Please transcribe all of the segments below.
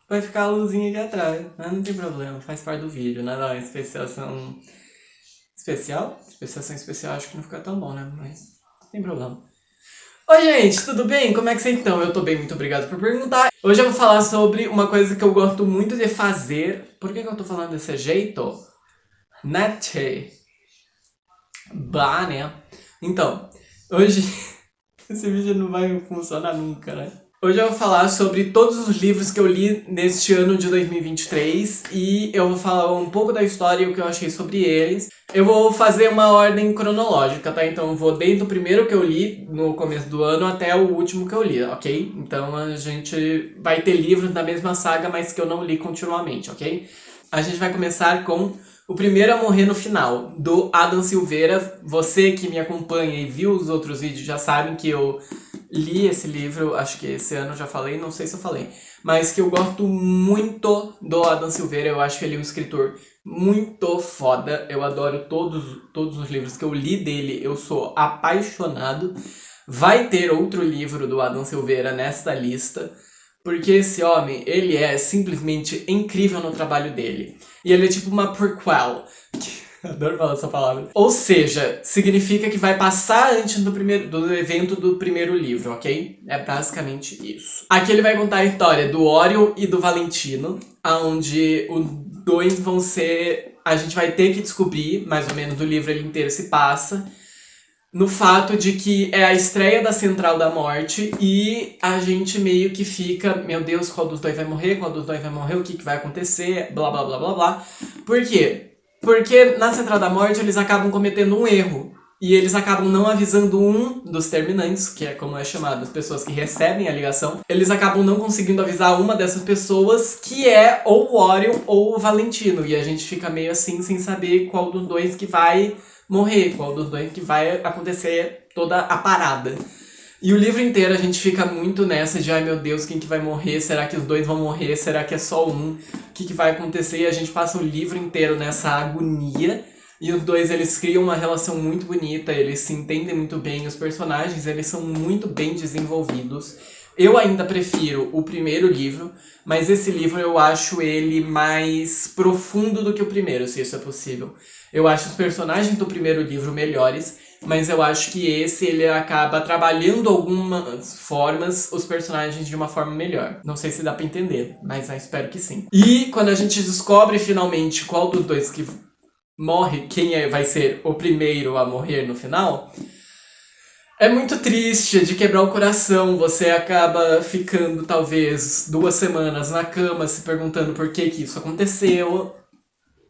vai ficar a luzinha aqui atrás. Mas não tem problema, faz parte do vídeo, né? Não, especiação... Especial? Especiação especial acho que não fica tão bom, né? Mas não tem problema. Oi, gente, tudo bem? Como é que vocês estão? Eu tô bem, muito obrigado por perguntar. Hoje eu vou falar sobre uma coisa que eu gosto muito de fazer. Por que eu tô falando desse jeito? Nete. Bah, né? Então, hoje... Esse vídeo não vai funcionar nunca, né? Hoje eu vou falar sobre todos os livros que eu li neste ano de 2023 e eu vou falar um pouco da história e o que eu achei sobre eles. Eu vou fazer uma ordem cronológica, tá? Então eu vou desde o primeiro que eu li no começo do ano até o último que eu li, ok? Então a gente vai ter livros da mesma saga, mas que eu não li continuamente, ok? A gente vai começar com O Primeiro a Morrer no Final, do Adam Silveira. Você que me acompanha e viu os outros vídeos já sabem que eu li esse livro, acho que esse ano eu já falei, não sei se eu falei, mas que eu gosto muito do Adam Silveira. Eu acho que ele é um escritor muito foda. Eu adoro todos os livros que eu li dele, eu sou apaixonado. Vai ter outro livro do Adam Silveira nesta lista, porque esse homem, ele é simplesmente incrível no trabalho dele. E ele é tipo uma prequel. Adoro falar essa palavra. Ou seja, significa que vai passar antes do evento do primeiro livro, ok? É basicamente isso. Aqui ele vai contar a história do Orion e do Valentino, onde os dois vão ser... A gente vai ter que descobrir, mais ou menos, o livro ele inteiro se passa no fato de que é a estreia da Central da Morte e a gente meio que fica, meu Deus, qual dos dois vai morrer, qual dos dois vai morrer, o que vai acontecer, blá blá blá blá blá. Por quê? Porque na Central da Morte eles acabam cometendo um erro e eles acabam não avisando um dos terminantes, que é como é chamado, as pessoas que recebem a ligação. Eles acabam não conseguindo avisar uma dessas pessoas, que é ou o Orion ou o Valentino, e a gente fica meio assim sem saber qual dos dois que vai morrer, qual dos dois que vai acontecer toda a parada. E o livro inteiro a gente fica muito nessa de, ai meu Deus, quem que vai morrer? Será que os dois vão morrer? Será que é só um? O que vai acontecer? E a gente passa o livro inteiro nessa agonia. E os dois, eles criam uma relação muito bonita, eles se entendem muito bem, os personagens, eles são muito bem desenvolvidos. Eu ainda prefiro o primeiro livro, mas esse livro eu acho ele mais profundo do que o primeiro, se isso é possível. Eu acho os personagens do primeiro livro melhores, mas eu acho que esse ele acaba trabalhando algumas formas os personagens de uma forma melhor. Não sei se dá pra entender, mas eu espero que sim. E quando a gente descobre finalmente qual dos dois que morre, quem vai ser o primeiro a morrer no final, é muito triste, é de quebrar o coração. Você acaba ficando talvez 2 semanas na cama se perguntando por que isso aconteceu.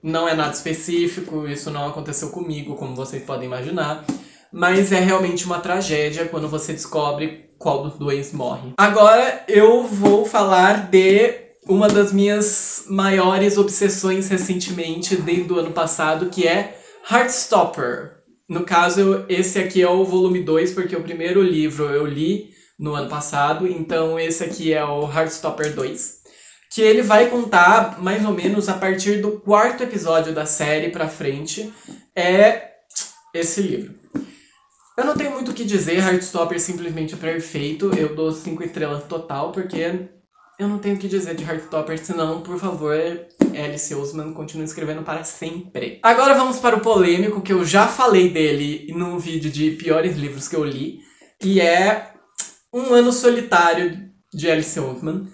Não é nada específico, isso não aconteceu comigo, como vocês podem imaginar. Mas é realmente uma tragédia quando você descobre qual dos dois morre. Agora eu vou falar de uma das minhas maiores obsessões recentemente, desde o ano passado, que é Heartstopper. No caso, esse aqui é o volume 2, porque o primeiro livro eu li no ano passado, então esse aqui é o Heartstopper 2. Que ele vai contar, mais ou menos, a partir do 4º episódio da série pra frente, é esse livro. Eu não tenho muito o que dizer, Heartstopper simplesmente perfeito, eu dou 5 estrelas total, porque eu não tenho o que dizer de Heartstopper, senão, por favor, Alice Oseman continue escrevendo para sempre. Agora vamos para o polêmico, que eu já falei dele no vídeo de piores livros que eu li, e é Um Ano Solitário, de Alice Oseman.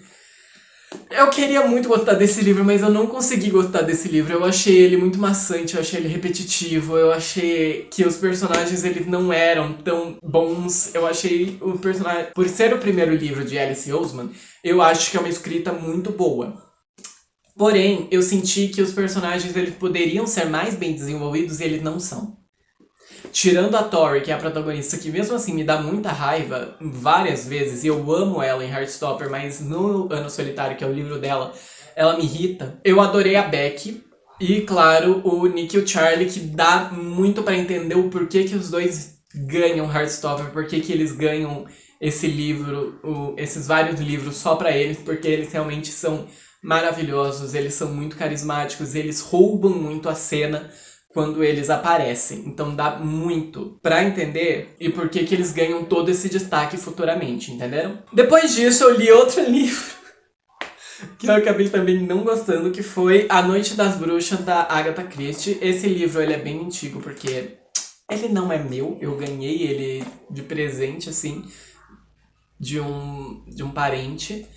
Eu queria muito gostar desse livro, mas eu não consegui gostar desse livro. Eu achei ele muito maçante, eu achei ele repetitivo, eu achei que os personagens eles não eram tão bons. Eu achei o personagem... Por ser o primeiro livro de Alice Oseman, eu acho que é uma escrita muito boa. Porém, eu senti que os personagens eles poderiam ser mais bem desenvolvidos e eles não são. Tirando a Tori, que é a protagonista, que mesmo assim me dá muita raiva várias vezes, e eu amo ela em Heartstopper, mas no Ano Solitário, que é o livro dela, ela me irrita. Eu adorei a Becky, e claro, o Nick e o Charlie, que dá muito pra entender o porquê que os dois ganham Heartstopper, porquê que eles ganham esse livro, esses vários livros só pra eles, porque eles realmente são maravilhosos, eles são muito carismáticos, eles roubam muito a cena quando eles aparecem. Então dá muito pra entender e por que eles ganham todo esse destaque futuramente, entenderam? Depois disso eu li outro livro que eu acabei também não gostando, que foi A Noite das Bruxas, da Agatha Christie. Esse livro, ele é bem antigo, porque ele não é meu, eu ganhei ele de presente, assim, de um parente.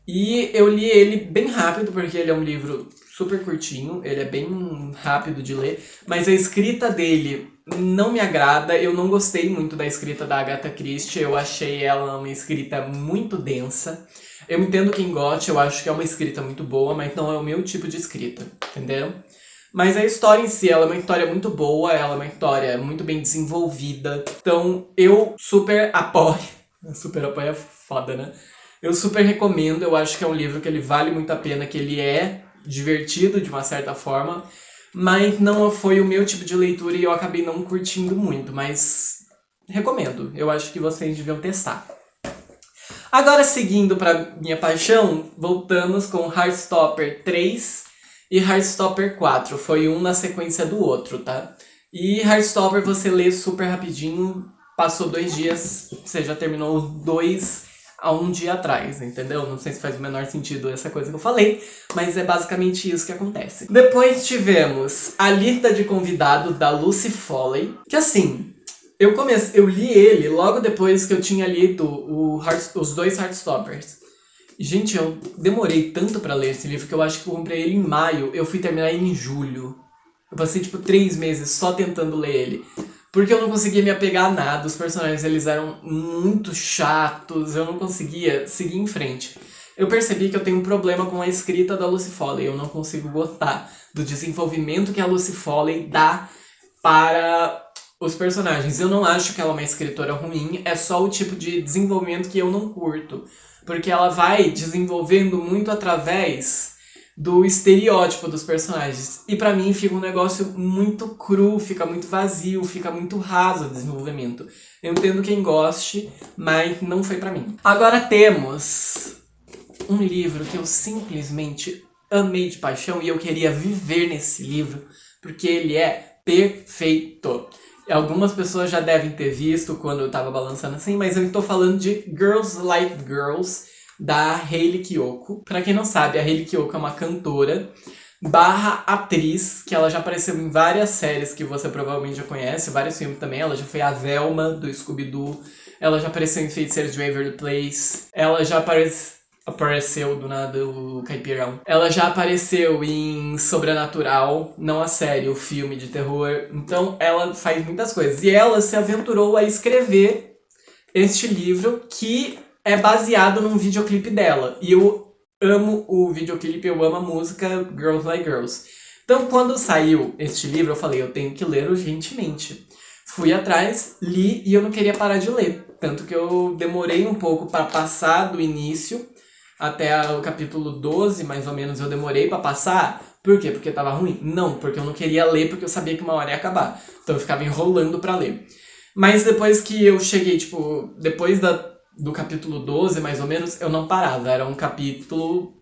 E eu li ele bem rápido, porque ele é um livro super curtinho, ele é bem rápido de ler, mas a escrita dele não me agrada, eu não gostei muito da escrita da Agatha Christie, eu achei ela uma escrita muito densa. Eu entendo quem gosta, eu acho que é uma escrita muito boa, mas não é o meu tipo de escrita, entendeu? Mas a história em si, ela é uma história muito boa, ela é uma história muito bem desenvolvida, então eu super apoio. Super apoio é foda, né? Eu super recomendo, eu acho que é um livro que ele vale muito a pena, que ele é divertido de uma certa forma, mas não foi o meu tipo de leitura e eu acabei não curtindo muito, mas recomendo, eu acho que vocês deviam testar. Agora, seguindo para minha paixão, voltamos com Heartstopper 3 e Heartstopper 4, foi um na sequência do outro, tá? E Heartstopper você lê super rapidinho, passou 2 dias, você já terminou os 2 há um dia atrás, entendeu? Não sei se faz o menor sentido essa coisa que eu falei, mas é basicamente isso que acontece. Depois tivemos A Lista de Convidado, da Lucy Foley, que assim, eu li ele logo depois que eu tinha lido os 2 Heartstoppers. Gente, eu demorei tanto pra ler esse livro que eu acho que eu comprei ele em maio, eu fui terminar ele em julho. Eu passei tipo 3 meses só tentando ler ele. Porque eu não conseguia me apegar a nada, os personagens eles eram muito chatos, eu não conseguia seguir em frente. Eu percebi que eu tenho um problema com a escrita da Lucy Foley, eu não consigo gostar do desenvolvimento que a Lucy Foley dá para os personagens. Eu não acho que ela é uma escritora ruim, é só o tipo de desenvolvimento que eu não curto. Porque ela vai desenvolvendo muito através do estereótipo dos personagens. E pra mim fica um negócio muito cru, fica muito vazio, fica muito raso o desenvolvimento. Eu entendo quem goste, mas não foi pra mim. Agora temos um livro que eu simplesmente amei de paixão e eu queria viver nesse livro, porque ele é perfeito. Algumas pessoas já devem ter visto quando eu tava balançando assim, mas eu estou falando de Girls Like Girls, da Hayley Kiyoko. Pra quem não sabe, a Hayley Kiyoko é uma cantora barra atriz, que ela já apareceu em várias séries que você provavelmente já conhece, vários filmes também. Ela já foi a Velma, do Scooby-Doo. Ela já apareceu em Feiticeiros de Waverly Place. Ela já apareceu do nada o Caipirão. Ela já apareceu em Sobrenatural, não a série, o filme de terror. Então ela faz muitas coisas. E ela se aventurou a escrever este livro que é baseado num videoclipe dela. E eu amo o videoclipe, eu amo a música Girls Like Girls. Então quando saiu este livro, eu falei, eu tenho que ler urgentemente. Fui atrás, li e eu não queria parar de ler. Tanto que eu demorei um pouco para passar do início até o capítulo 12, mais ou menos, eu demorei pra passar. Por quê? Porque tava ruim? Não, porque eu não queria ler, porque eu sabia que uma hora ia acabar. Então eu ficava enrolando pra ler. Mas depois que eu cheguei, tipo, depois do capítulo 12, mais ou menos, eu não parava. Era um capítulo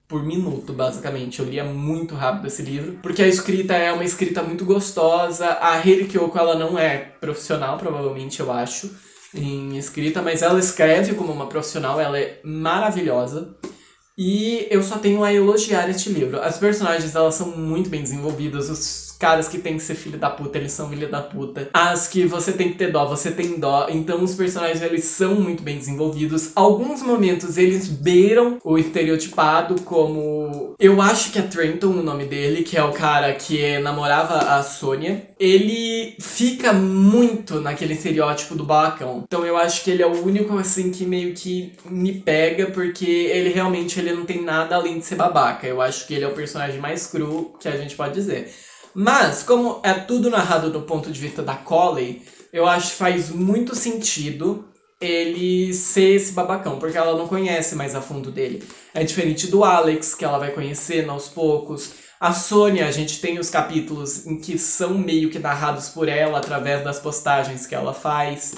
por minuto, basicamente. Eu lia muito rápido esse livro, porque a escrita é uma escrita muito gostosa. A Hayley Kiyoko, ela não é profissional, provavelmente, eu acho, em escrita, mas ela escreve como uma profissional, ela é maravilhosa. E eu só tenho a elogiar este livro. As personagens, elas são muito bem desenvolvidas. Os caras que tem que ser filho da puta, eles são filho da puta. As que você tem que ter dó, você tem dó. Então os personagens, eles são muito bem desenvolvidos. Alguns momentos, eles beiram o estereotipado, como... Eu acho que é Trenton o nome dele, que é o cara que namorava a Sônia. Ele fica muito naquele estereótipo do babacão. Então eu acho que ele é o único, assim, que meio que me pega, porque ele realmente ele não tem nada além de ser babaca. Eu acho que ele é o personagem mais cru que a gente pode dizer. Mas, como é tudo narrado do ponto de vista da Colley, eu acho que faz muito sentido ele ser esse babacão, porque ela não conhece mais a fundo dele. É diferente do Alex, que ela vai conhecendo aos poucos. A Sônia, a gente tem os capítulos em que são meio que narrados por ela, através das postagens que ela faz.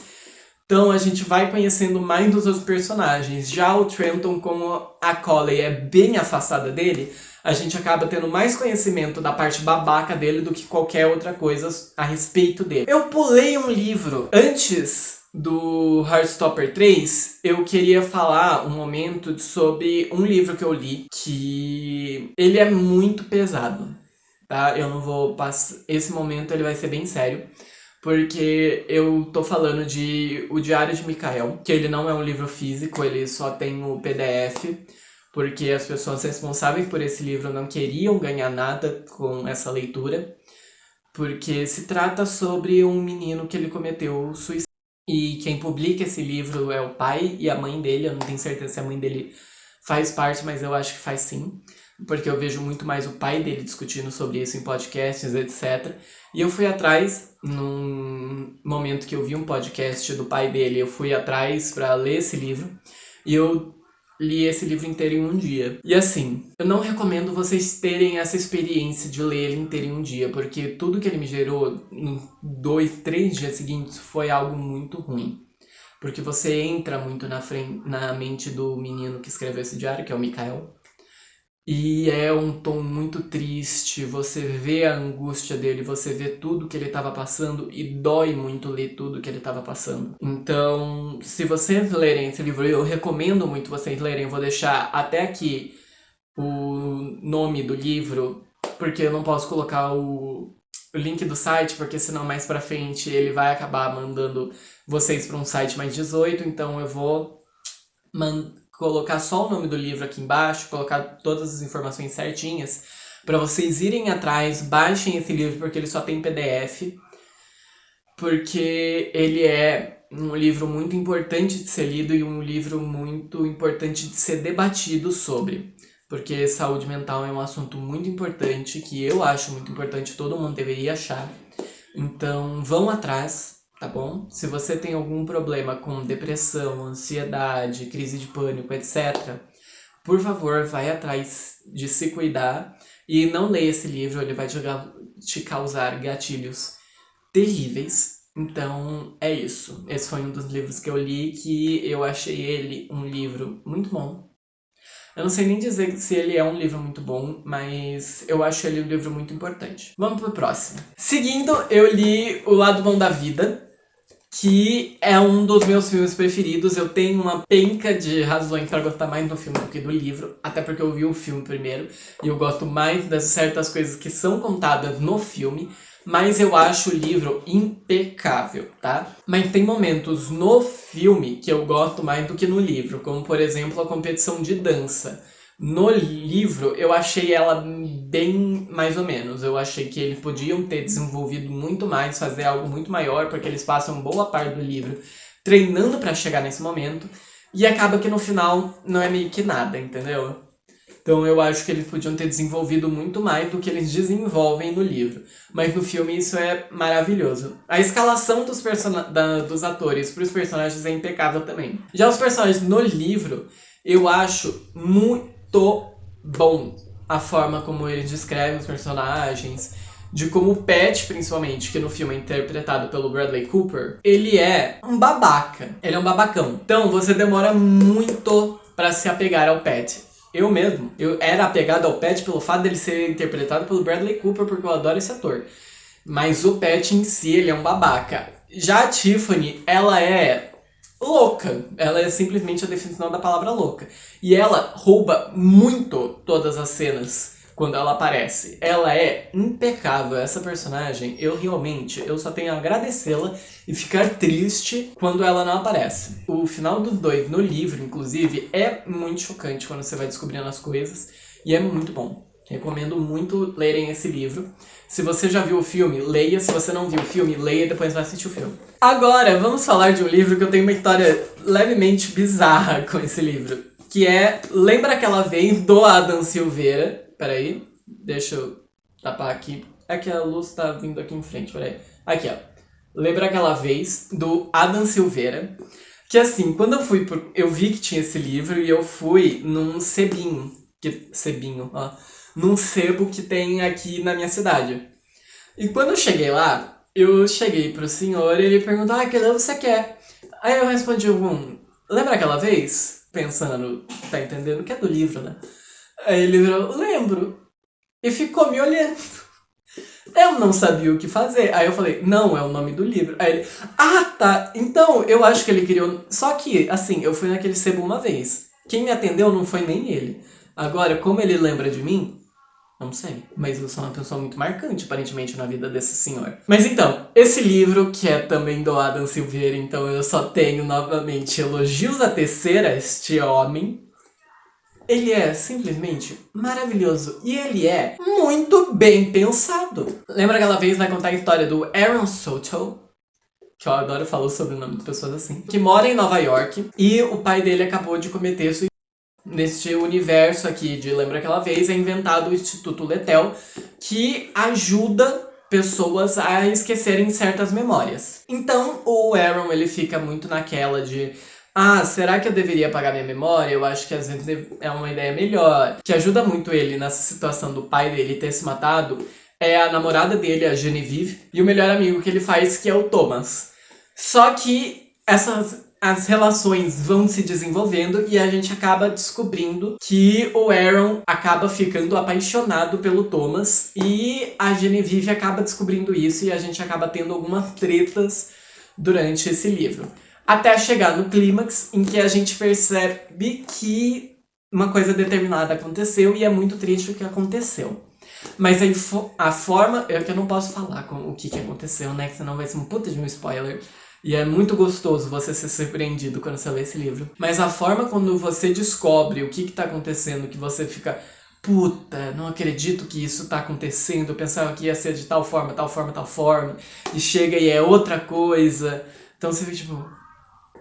Então a gente vai conhecendo mais dos outros personagens. Já o Trenton, como a Colley é bem afastada dele, a gente acaba tendo mais conhecimento da parte babaca dele do que qualquer outra coisa a respeito dele. Eu pulei um livro antes do Heartstopper 3, eu queria falar um momento sobre um livro que eu li, que ele é muito pesado, tá? Eu não vou passar... Esse momento ele vai ser bem sério, porque eu tô falando de O Diário de Mikael, que ele não é um livro físico, ele só tem o PDF, porque as pessoas responsáveis por esse livro não queriam ganhar nada com essa leitura, porque se trata sobre um menino que ele cometeu suicídio. E quem publica esse livro é o pai e a mãe dele. Eu não tenho certeza se a mãe dele faz parte, mas eu acho que faz sim. Porque eu vejo muito mais o pai dele discutindo sobre isso em podcasts, etc. E eu fui atrás, num momento que eu vi um podcast do pai dele, eu fui atrás para ler esse livro. E eu li esse livro inteiro em um dia. E assim, eu não recomendo vocês terem essa experiência de ler ele inteiro em um dia, porque tudo que ele me gerou em 2, 3 dias seguintes foi algo muito ruim. Porque você entra muito na mente do menino que escreveu esse diário, que é o Mikael. E é um tom muito triste, você vê a angústia dele, você vê tudo que ele estava passando e dói muito ler tudo que ele estava passando. Então, se vocês lerem esse livro, eu recomendo muito vocês lerem, eu vou deixar até aqui o nome do livro, porque eu não posso colocar o link do site, porque senão mais pra frente ele vai acabar mandando vocês para um site mais 18, então eu vou colocar só o nome do livro aqui embaixo, colocar todas as informações certinhas, para vocês irem atrás, baixem esse livro, porque ele só tem PDF, porque ele é um livro muito importante de ser lido e um livro muito importante de ser debatido sobre, porque saúde mental é um assunto muito importante, que eu acho muito importante, todo mundo deveria achar. Então vão atrás, tá bom? Se você tem algum problema com depressão, ansiedade, crise de pânico, etc., por favor, vai atrás de se cuidar e não leia esse livro, ele vai te causar gatilhos terríveis. Então, é isso. Esse foi um dos livros que eu li, que eu achei ele um livro muito bom. Eu não sei nem dizer se ele é um livro muito bom, mas eu acho ele um livro muito importante. Vamos pro próximo. Seguindo, eu li O Lado Bom da Vida, que é um dos meus filmes preferidos. Eu tenho uma penca de razões para gostar mais do filme do que do livro, até porque eu vi o filme primeiro, e eu gosto mais das certas coisas que são contadas no filme, mas eu acho o livro impecável, tá? Mas tem momentos no filme que eu gosto mais do que no livro, como por exemplo a competição de dança. No livro, eu achei ela bem mais ou menos. Eu achei que eles podiam ter desenvolvido muito mais, fazer algo muito maior, porque eles passam boa parte do livro treinando para chegar nesse momento, e acaba que no final não é meio que nada, entendeu? Então eu acho que eles podiam ter desenvolvido muito mais do que eles desenvolvem no livro. Mas no filme isso é maravilhoso. A escalação dos atores para os personagens é impecável também. Já os personagens no livro, eu acho muito bom a forma como ele descreve os personagens, de como o Pat, principalmente, que no filme é interpretado pelo Bradley Cooper, ele é um babaca, ele é um babacão. Então você demora muito pra se apegar ao Pat. Eu mesmo, eu era apegado ao Pat pelo fato dele ser interpretado pelo Bradley Cooper, porque eu adoro esse ator. Mas o Pat em si, ele é um babaca. Já a Tiffany, ela é louca. Ela é simplesmente a definição da palavra louca. E ela rouba muito todas as cenas quando ela aparece. Ela é impecável. Essa personagem, eu só tenho a agradecê-la e ficar triste quando ela não aparece. O final dos dois no livro, inclusive, é muito chocante quando você vai descobrindo as coisas. E é muito bom. Recomendo muito lerem esse livro. Se você já viu o filme, leia. Se você não viu o filme, leia e depois vai assistir o filme. Agora, vamos falar de um livro que eu tenho uma história levemente bizarra com esse livro. Que é Lembra Aquela Vez, do Adam Silveira. Peraí, deixa eu tapar aqui. É que a luz tá vindo aqui em frente, peraí. Aqui, ó. Lembra Aquela Vez, do Adam Silveira. Que assim, quando eu fui eu vi que tinha esse livro e eu fui num sebinho. Num sebo que tem aqui na minha cidade. E quando eu cheguei lá, eu cheguei pro senhor e ele perguntou, que livro você quer? Aí eu respondi lembra aquela vez? Pensando, tá entendendo que é do livro, né? Aí ele virou, lembro. E ficou me olhando. Eu não sabia o que fazer. Aí eu falei, não, é o nome do livro. Aí ele, tá. Então, eu acho que ele criou... Só que, assim, eu fui naquele sebo uma vez. Quem me atendeu não foi nem ele. Agora, como ele lembra de mim, não sei. Mas eu sou uma pessoa muito marcante, aparentemente, na vida desse senhor. Mas então, esse livro, que é também do Adam Silveira, então eu só tenho novamente elogios a tecer a este homem. Ele é simplesmente maravilhoso e ele é muito bem pensado. Lembra aquela vez vai contar a história do Aaron Soto, que eu adoro falar sobre o nome de pessoas assim, que mora em Nova York e o pai dele acabou de cometer suicídio. Neste universo aqui de Lembra Aquela Vez é inventado o Instituto Letel, que ajuda pessoas a esquecerem certas memórias. Então o Aaron ele fica muito naquela de será que eu deveria apagar minha memória? Eu acho que às vezes é uma ideia melhor. O que ajuda muito ele nessa situação do pai dele ter se matado é a namorada dele, a Genevieve, e o melhor amigo que ele faz, que é o Thomas. Só que as relações vão se desenvolvendo e a gente acaba descobrindo que o Aaron acaba ficando apaixonado pelo Thomas e a Genevieve acaba descobrindo isso e a gente acaba tendo algumas tretas durante esse livro. Até chegar no clímax, em que a gente percebe que uma coisa determinada aconteceu e é muito triste o que aconteceu. Mas a forma... É que eu não posso falar o que aconteceu, né? Que senão vai ser um puta de um spoiler. E é muito gostoso você ser surpreendido quando você lê esse livro. Mas a forma quando você descobre o que tá acontecendo, que você fica... Puta, não acredito que isso tá acontecendo. Eu pensava que ia ser de tal forma, tal forma, tal forma. E chega e é outra coisa. Então você fica tipo...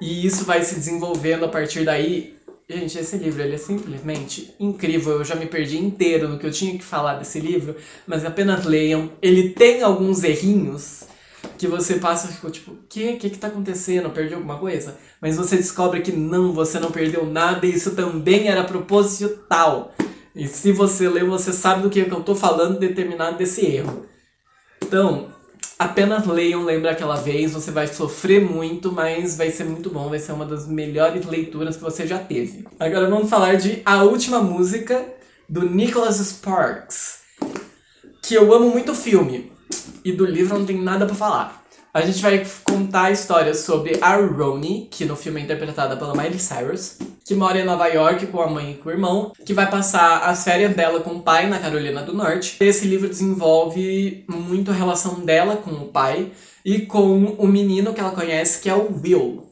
E isso vai se desenvolvendo a partir daí. Gente, esse livro ele é simplesmente incrível. Eu já me perdi inteiro no que eu tinha que falar desse livro, mas apenas leiam. Ele tem alguns errinhos que você passa e fica tipo, o que tá acontecendo? Eu perdi alguma coisa? Mas você descobre que não, você não perdeu nada e isso também era proposital. E se você leu, você sabe do que eu tô falando determinado desse erro. Então... apenas leiam Lembra Aquela Vez, você vai sofrer muito, mas vai ser muito bom, vai ser uma das melhores leituras que você já teve. Agora vamos falar de A Última Música, do Nicholas Sparks, que eu amo muito o filme, e do livro não tem nada pra falar. A gente vai contar a história sobre a Roni, que no filme é interpretada pela Miley Cyrus, que mora em Nova York com a mãe e com o irmão, que vai passar as férias dela com o pai na Carolina do Norte. Esse livro desenvolve muito a relação dela com o pai e com o menino que ela conhece, que é o Will.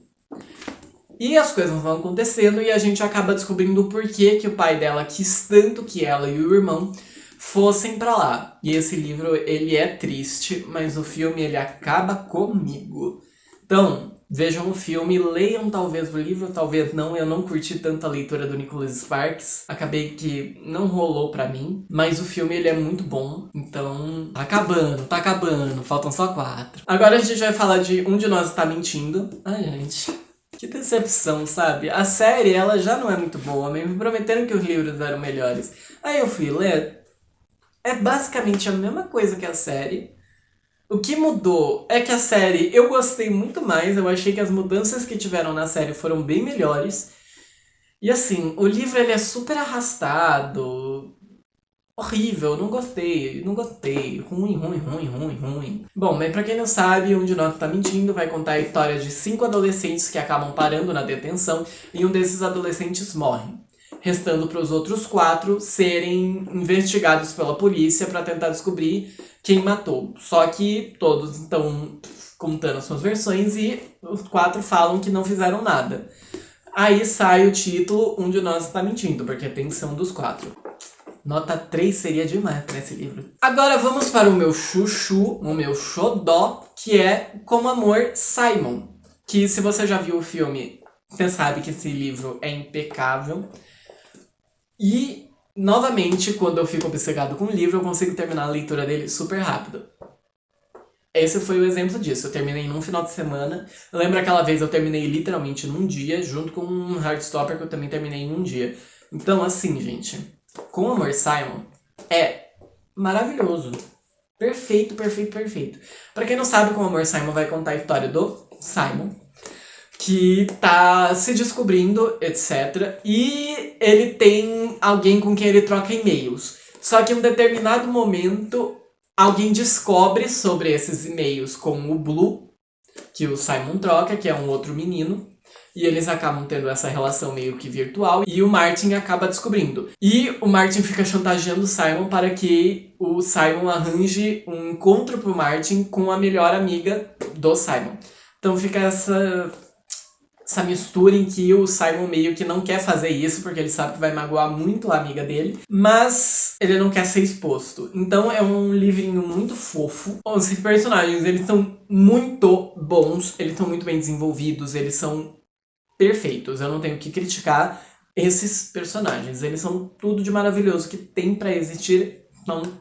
E as coisas vão acontecendo e a gente acaba descobrindo o porquê que o pai dela quis tanto que ela e o irmão fossem pra lá. E esse livro, ele é triste, mas o filme, ele acaba comigo. Então, vejam o filme, leiam talvez o livro, talvez não. Eu não curti tanto a leitura do Nicholas Sparks. Acabei que não rolou pra mim. Mas o filme, ele é muito bom. Então, tá acabando. Faltam só 4. Agora a gente vai falar de Um de Nós Está Mentindo. Ai, gente... que decepção, sabe? A série, ela já não é muito boa. Me prometeram que os livros eram melhores. Aí eu fui ler... é basicamente a mesma coisa que a série. O que mudou é que a série eu gostei muito mais. Eu achei que as mudanças que tiveram na série foram bem melhores. E assim, o livro ele é super arrastado. Horrível, não gostei. Ruim. Bom, mas pra quem não sabe, Um de Nós Tá Mentindo vai contar a história de 5 adolescentes que acabam parando na detenção e um desses adolescentes morre, restando para os outros 4 serem investigados pela polícia para tentar descobrir quem matou. Só que todos estão contando as suas versões e os 4 falam que não fizeram nada. Aí sai o título Um de Nós Está Mentindo, porque tem que ser um dos 4. Nota 3 seria demais para esse livro. Agora vamos para o meu chuchu, o meu xodó, que é Com Amor, Simon. Que se você já viu o filme, você sabe que esse livro é impecável. E, novamente, quando eu fico obcecado com o livro, eu consigo terminar a leitura dele super rápido. Esse foi o exemplo disso. Eu terminei num final de semana. Lembra aquela vez eu terminei literalmente num dia, junto com um Heartstopper que eu também terminei em um dia. Então, assim, gente, Com Amor, Simon é maravilhoso. Perfeito. Pra quem não sabe, Com Amor, Simon vai contar a história do Simon, que tá se descobrindo, etc. E ele tem alguém com quem ele troca e-mails. Só que em um determinado momento, alguém descobre sobre esses e-mails com o Blue, que o Simon troca, que é um outro menino. E eles acabam tendo essa relação meio que virtual. E o Martin acaba descobrindo. E o Martin fica chantageando o Simon para que o Simon arranje um encontro pro Martin com a melhor amiga do Simon. Então fica essa mistura em que o Simon meio que não quer fazer isso, porque ele sabe que vai magoar muito a amiga dele, mas ele não quer ser exposto. Então é um livrinho muito fofo. Os personagens, eles são muito bons, eles são muito bem desenvolvidos, eles são perfeitos. Eu não tenho que criticar esses personagens. Eles são tudo de maravilhoso que tem pra existir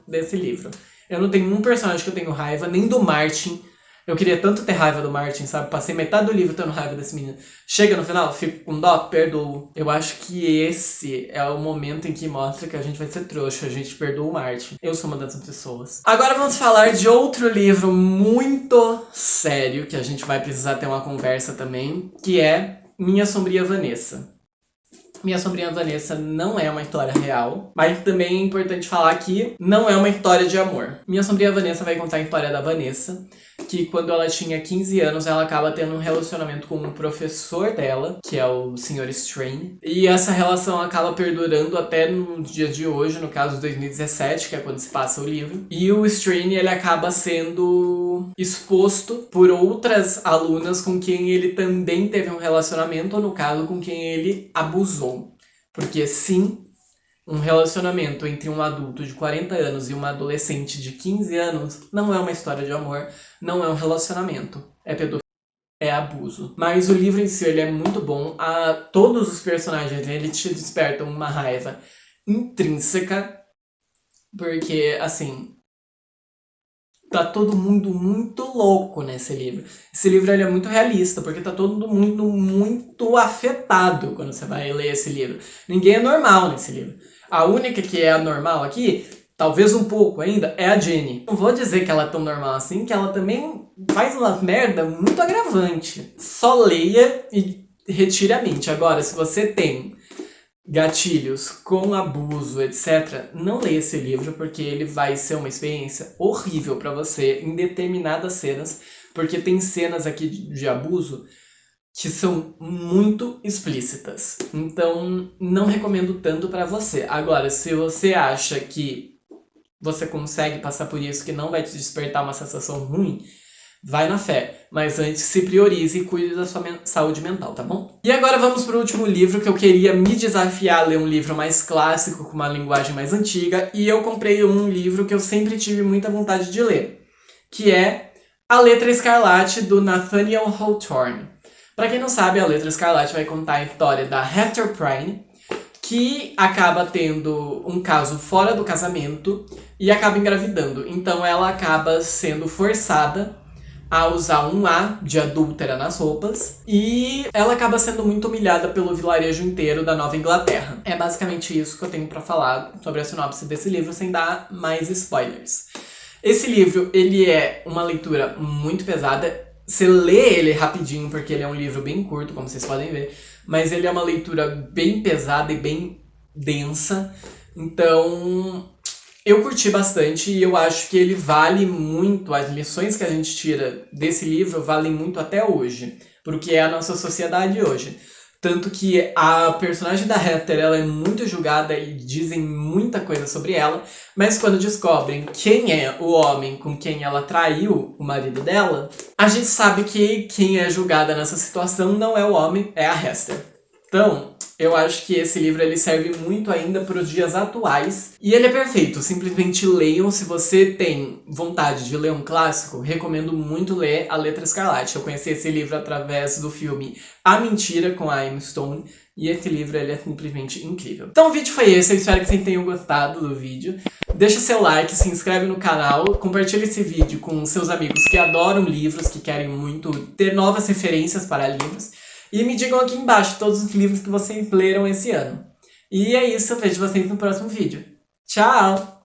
desse livro. Eu não tenho um personagem que eu tenho raiva, nem do Martin. Eu queria tanto ter raiva do Martin, sabe? Passei metade do livro tendo raiva desse menino. Chega no final, fico com dó, perdoo. Eu acho que esse é o momento em que mostra que a gente vai ser trouxa, a gente perdoa o Martin. Eu sou uma dessas pessoas. Agora vamos falar de outro livro muito sério, que a gente vai precisar ter uma conversa também, que é Minha Sombria Vanessa. Minha Sombria Vanessa não é uma história real, mas também é importante falar que não é uma história de amor. Minha Sombria Vanessa vai contar a história da Vanessa, que quando ela tinha 15 anos, ela acaba tendo um relacionamento com um professor dela, que é o Sr. Strain. E essa relação acaba perdurando até no dia de hoje, no caso 2017, que é quando se passa o livro. E o Strain, ele acaba sendo exposto por outras alunas com quem ele também teve um relacionamento, ou no caso, com quem ele abusou. Porque sim, um relacionamento entre um adulto de 40 anos e uma adolescente de 15 anos não é uma história de amor, não é um relacionamento. É pedofilia, é abuso. Mas o livro em si, ele é muito bom. Todos os personagens, ele te despertam uma raiva intrínseca. Porque, assim, tá todo mundo muito louco nesse livro. Esse livro ele é muito realista, porque tá todo mundo muito afetado quando você vai ler esse livro. Ninguém é normal nesse livro. A única que é anormal aqui, talvez um pouco ainda, é a Jenny. Não vou dizer que ela é tão normal assim, que ela também faz uma merda muito agravante. Só leia e retire a mente. Agora, se você tem gatilhos com abuso, etc., não leia esse livro, porque ele vai ser uma experiência horrível pra você em determinadas cenas, porque tem cenas aqui de abuso que são muito explícitas. Então, não recomendo tanto pra você. Agora, se você acha que você consegue passar por isso, que não vai te despertar uma sensação ruim, vai na fé, mas antes se priorize e cuide da sua saúde mental, tá bom? E agora vamos pro último livro, que eu queria me desafiar a ler um livro mais clássico, com uma linguagem mais antiga, e eu comprei um livro que eu sempre tive muita vontade de ler, que é A Letra Escarlate, do Nathaniel Hawthorne. Pra quem não sabe, A Letra Escarlate vai contar a história da Hester Prynne, que acaba tendo um caso fora do casamento e acaba engravidando. Então ela acaba sendo forçada a usar um A de adúltera nas roupas, e ela acaba sendo muito humilhada pelo vilarejo inteiro da Nova Inglaterra. É basicamente isso que eu tenho pra falar sobre a sinopse desse livro, sem dar mais spoilers. Esse livro, ele é uma leitura muito pesada. Você lê ele rapidinho, porque ele é um livro bem curto, como vocês podem ver, mas ele é uma leitura bem pesada e bem densa. Então, eu curti bastante e eu acho que ele vale muito, as lições que a gente tira desse livro valem muito até hoje, porque é a nossa sociedade hoje. Tanto que a personagem da Hester, ela é muito julgada e dizem muita coisa sobre ela, mas quando descobrem quem é o homem com quem ela traiu o marido dela, a gente sabe que quem é julgada nessa situação não é o homem, é a Hester. Então, eu acho que esse livro ele serve muito ainda para os dias atuais. E ele é perfeito, simplesmente leiam. Se você tem vontade de ler um clássico, recomendo muito ler A Letra Escarlate. Eu conheci esse livro através do filme A Mentira, com a Emma Stone. E esse livro ele é simplesmente incrível. Então o vídeo foi esse, eu espero que vocês tenham gostado do vídeo. Deixa seu like, se inscreve no canal, compartilha esse vídeo com seus amigos que adoram livros, que querem muito ter novas referências para livros. E me digam aqui embaixo todos os livros que vocês leram esse ano. E é isso, eu vejo vocês no próximo vídeo. Tchau!